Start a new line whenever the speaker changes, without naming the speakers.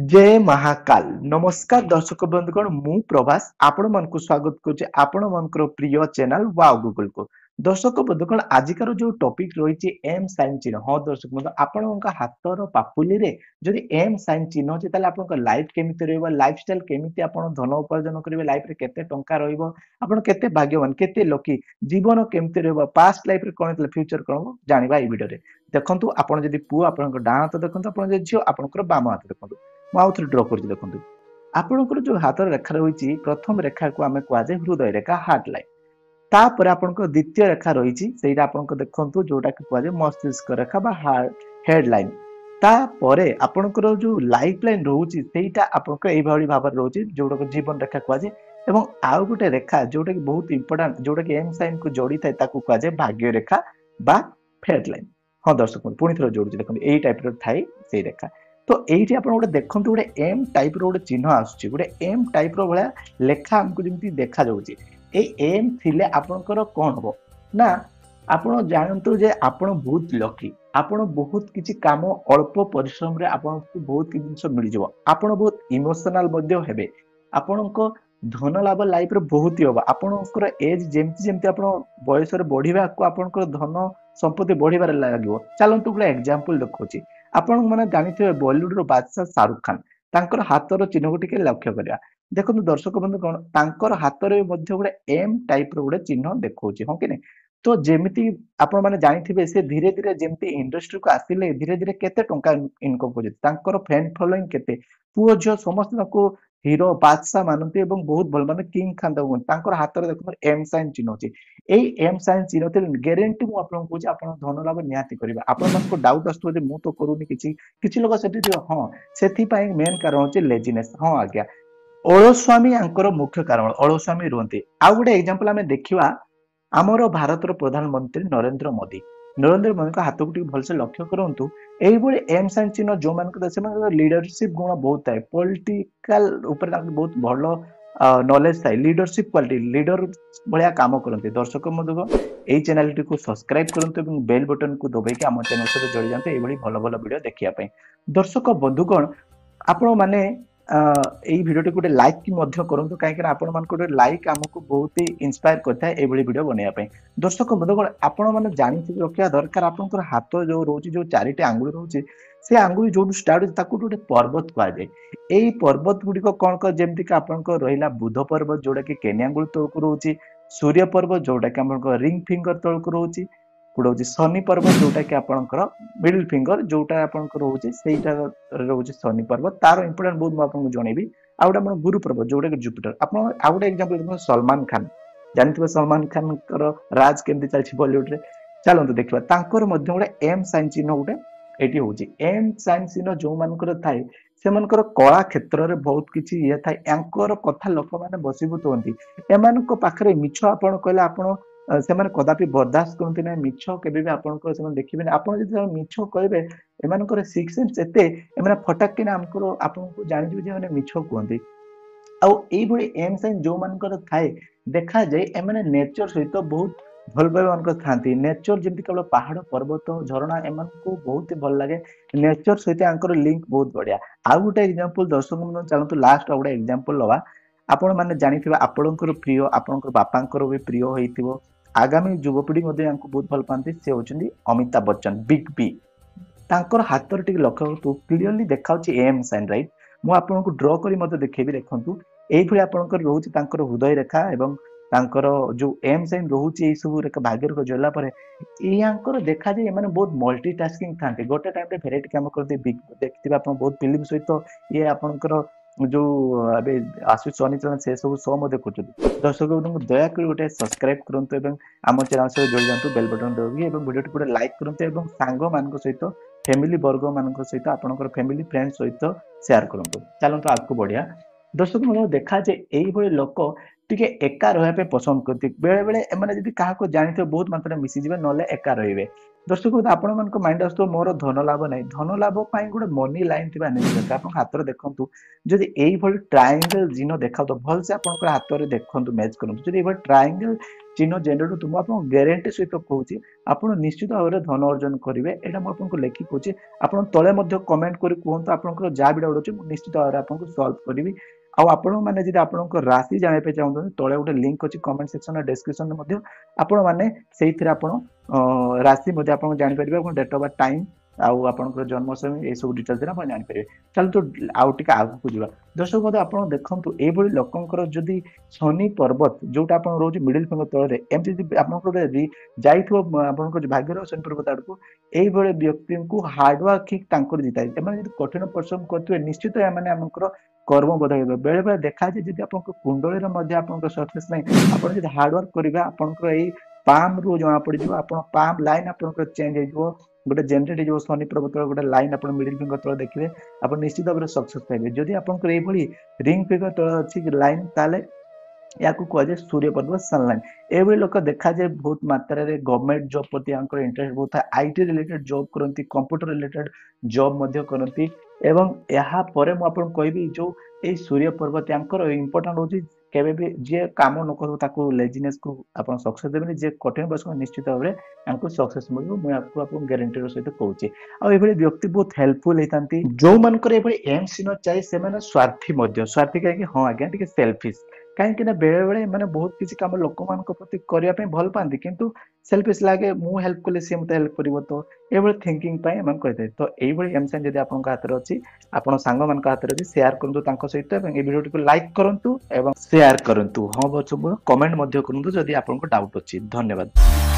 जय महाकाल नमस्कार दर्शक बंधुगण मु प्रभास आपण मन को स्वागत करुचे आपण मनकर प्रिय चैनल वाव गूगल को दर्शक बंधुगण आजिकार जो टॉपिक रही एम साइन चिन्ह हाँ दर्शक बंधु आपण हाथर पापुली रे जदि एम साइन चिन्ह अच्छे ताले आपण लाइफ केमिति रहइबो लाइफस्टाइल केमिति आपण धन उपार्जन करिवे लाइफ रे केते टंका रहइबो आपण केते भाग्यवान केते लकी जीवन केमिति रहइबो पास्ट लाइफ रे कोन हेतले फ्यूचर कोन जानिबा ए वीडियो रे देखंतु आपण जदि पुओ आपण डाण हाथ देखंतु आपण जदि झियो आपणकर बाम हाथ देखंतु आउथरे ड्र कर देखो आपणकर जो हाथ रेखा रही प्रथम रेखा को आम कहुए हृदय रेखा हार्ट लाइन तापर आप द्वितीय रेखा रही देखु जोटा कि कहुए मस्तिष्क रेखा बा हेड लाइन तापर आपणकर जो लाइफ लाइन रोचे यही भाव रोचे जोटा जीवन रेखा कहुए एवं आउ गोटे रेखा जोटा कि बहुत इंपोर्टाट जोटा कि एम साइन को जोड़ी था कहुए भाग्य रेखा बा हेड लाइन हाँ दर्शक पुणी थोड़ा जोड़ी देखो यही टाइप थाए से रेखा तो ये आप गोटे देखते गोटे एम टाइप रोटे चिन्ह आसूँ गोटे एम टाइप भाया लेखा आमको जमी देखा जाऊँगी एम थिले आपणकर कौन हम ना आपण जानतु जे आपण बहुत लकी आपण बहुत किसी काम अल्प परिश्रम रे आपण बहुत किसी जिन मिल जाव आपण बहुत इमोशनल हेबे आपण धन लाभ लाइफ रे बहुत ही हम आपणकर एज जमती जमती आप बयस बढ़िया को आपणकर धन संपत्ति बढ़िबार लगे चलतु गोटे एग्जांपल देखुची आपण मैंने जानी बॉलीवुड रो बादशाह शाहरुख खान तांकर हाथर चिन्ह को टिके लक्ष्य करिया देखो दर्शक बंधु कौन तांकर हाथर गोटे एम टाइप रो गोटे चिन्ह देखौछि हाँ कि नहीं तो जेमिति आपण माने जानिथिबे से धीरे धीरे जेमिति इंडस्ट्री को आसिले धीरे धीरे केते टंका इनकम करजि तांकर फैन फॉलोइंग केते पुओ झियो समस्त ताको हीरो बादशाह मानती एवं बहुत भल माने किंग खान तांकर हाथर देखो एम साइन चिन्ह अछि एई एम साइन चिन्ह थे ग्यारंटी मु आपन कहूछि आपन धन लाभ निहाती करिबा आपन मानको डाउट आस्तु जे मु तो करूनी किछि लोग सेठी हां सेथि पई मेन कारण अछि लेजीनेस हां आज्ञा अलस्वामी आंकर मुख्य कारण अलस्वामी रुहंती आ गोटे एग्जांपल हमें देखिबा आमर भारतर प्रधानमंत्री नरेंद्र मोदी का हाथ को भलसे लक्ष्य करंतु एही एम साइन चिन्ह जो मान लीडरशिप गुण बहुत थाए पॉलिटिकल ऊपर बहुत भल नॉलेज थाए लीडरशिप क्वालिटी लीडर भाया काम करते दर्शक बंधु यही चैनल टी सब्सक्राइब करंतु एवं बेल बटन को दबाइक आम चैनल सहित जोड़ी जाते ये भल भल वीडियो देखिए दर्शक बंधुगण आपण माने एई वीडियो टी गोटे लाइक की मध्य करंतु काहे आपण मान को लाइक हमको बहुत ही इंस्पायर करता है ए वीडियो बनाया पई दर्शक बंधुगण आपण माने जानि रखिया दरकार आपनकर हाथ जो रोची जो चारिटे आंगुल रोची से आंगुल जो स्टार्ट होची ताकू गोटे पर्वत कहा जाए एई पर्वत गुडी को कोन को जेमति कि आपनकर रहिला बुध पर्वत जोडा कि केनी आंगुल तळकु रोची सूर्य पर्वत जोडा कि आपनकर रिंग फिंगर तळकु रोची गुड होची शनि पर्वत जोटा कि आपनकर मिडिल फिंगर जोटा आपनकर होची सेटा रोची शनि पर्वत तार इंपोर्टेंट बहुत मु आपन जणेबी आ गोटे अपन गुरु पर्वत जोटा कि जुपिटर आपन आ गोटे एग्जांपल देखो सलमान खान जानथिबे सलमान खान कर राज केमति चलछि बॉलीवुड रे चलंतु देखिबा तांकर मध्य गोटे एम साइन चिन्ह गोटे एटी होची एम साइन चिन्ह जो मानकर थाए से मानकर कला क्षेत्र में बहुत किछि ये थाए एंकर कथा लोक माने बसीभूत होंती एमानक पाखरे मिछ आपण कहले आपण से माने कदापि बर्दाश्त करते ना मिछ केबे भी आपनको से देखिबे आपण जदि मिछ कहबे एमानकर सिक्स सेंस एते एमाने फटाक के हमको आपनको जानि जे माने मिछ कहंती आ एई भली एम साइन जो मानकर थाए देखा जाए एमाने नेचर सहित बहुत भल भाव मान थांती नेचर जमी केवल पहाड़ पर्वत झरणा एम को बहुत ही भल लगे नेचर सहित आंकर लिंक बहुत बढ़िया आउ गोटे एग्जांपल दर्शक चलतु लास्ट गोटे एग्जांपल लवा आपण माने जानिथिबा आपणकर प्रिय आपणकर बापांकर भी प्रिय होइथिबो आगामी युवपीढ़ी बहुत भल पाती से होचंदी अमिताभ बच्चन बिग बी तांकर हाथर टिक लक्ष्य करतु क्लियरली देखाउची एम साइन राइट मु आपनको ड्रॉ करी मते देखेबी देखंतु एई भली आपणकर रहउची तांकर हृदय रेखा एवं तांकर जो एम साइन रहउची ए सब रेखा भाग्य रेखा जोला परे एयांकर देखा जे माने बहुत मल्टीटास्किंग थांते गोटे टाइम रे भेराइटी काम करते बिग देखथिबा आपण बहुत फिल्म सहित ये आपणकर जो अबे आसु सोनी चैनल से सब शो मते करछथि दर्शक बंधु दया कर गोटे सब्सक्राइब करंतु एवं आम चैनल सहित जोड़ी जांतु बेल बटन दबाइ एवं वीडियो टी गोटे लाइक करंतु एवं सांग मानक सहित फैमिली वर्ग मानक सहित आपणकर फैमिली फ्रेंड्स सहित शेयर करंतु चलंतु आगको बढ़िया दर्शक बंधु देखा जे एई भली लोक टिके एका रहा पसंद करती बेले बेले एमाने जदि काहाको जानिथिबे बहुत मात्रा मिसी जिवे नले एका रहिबे। दर्शक बंधु आपण मानको माइंड आसतो मोर धन लाभ नै धन लाभ पई गुडे मनी लाइन थिबा नै दरकार आपण हाथ रे देखंतु जदि एई भली ट्रायंगल चिन्ह देखातो भल से आपण हाथ रे देखंतु मैच करंतु जदि एई भली ट्रायंगल चिन्ह जनरेट तुम आपण ग्यारंटी सहित कहूची आपण निश्चित भाव धन अर्जन करिवे एटा म आपनको लेखि कहूची आपण तळे मध्ये कमेंट करी कहंतु आपनकर जा बिडा उडोची म निश्चित भाव आपनको सॉल्व करिवि आउ आपण माने जदि आपनकर राशि जाने पे चाहउछन तळे गोटे लिंक अछि कमेंट सेक्शन डिस्क्रिप्शन मध्ये आपण माने सेहिथिरे आपण राशि मध्ये आपण जानि परिबे आपण डेट ऑफ बर्थ टाइम आउ आपनकर जन्म समय ए सब डिटेल्स रे आपण जानि परिबे चल तो आउ टिका आगु को जिबा दर्शक बंधु आपण देखंतु ए भली लोकंकर जदि शनि पर्वत जोटा आपण रोज मिडिल फिंगर तळे रे एमति जदि आपनकर जाइथो आपनकर भाग्यर शनि पर्वत आडको एई भली व्यक्ति को हार्ड वर्क तांकर जिताई एमाने जदि कठिन परिश्रम करथुए निश्चित एमाने हमकर कर्म बदल बेले बेले देखा जाए जदि आपन कुंडली मध्ये आपन सक्सेस नै आपन जदि हार्ड वर्क करिबा आपन एई पाम रु जमा पड़ जिवो आपन पाम लाइन आपन चेंज हो गोटे जनरेट हो शनि पर्वत गोटे लाइन आप मिडिल फिंगर तले देखिए आप निश्चित भाव में सक्सेस पाइबे जदि आपन ये रिंग फिंगर तले अच्छी लाइन ताले या कहुए सूर्य पर्वत सनलाइन ये लोक देखा जाए बहुत मात्रा रे गवर्नमेंट जॉब प्रति इंटरेस्ट बहुत था आईटी रिलेटेड जॉब करती कंप्यूटर रिलेटेड जॉब करती एवं यहाँ पर मुझे कहबी जो ये सूर्य पर्वत इंपोर्टाट हूँ केबे भी जे काम न करू ताको लेजिनेस को आपण सक्सेस देबे जे कठिन बस निश्चित भाव में सक्सेस मिल मुझे आपको गारंटी सहित कहूँ आ व्यक्ति बहुत हेल्पफुल होती जो मानकर एम सीन चाहे से स्वार्थी स्वार्थी कहीं हाँ आज्ञा टे सेल्फिश कहीं बेले बेले मैंने बहुत किसी काम लोक मान प्रति करने भल पाती किंतु सेल्फिश लगे मु हेल्प कले सी मत हेल्प कर तो ये थिंकिंग कही तो यही एम साइन जब आप हाथ में अच्छी आप सांग मान हाथ में अच्छी सेयार करूँ सहित वीडियो टी लाइक करूँ शेयर करूँ हाँ बस कमेंट करूँ जदि आपको डाउट अच्छी धन्यवाद।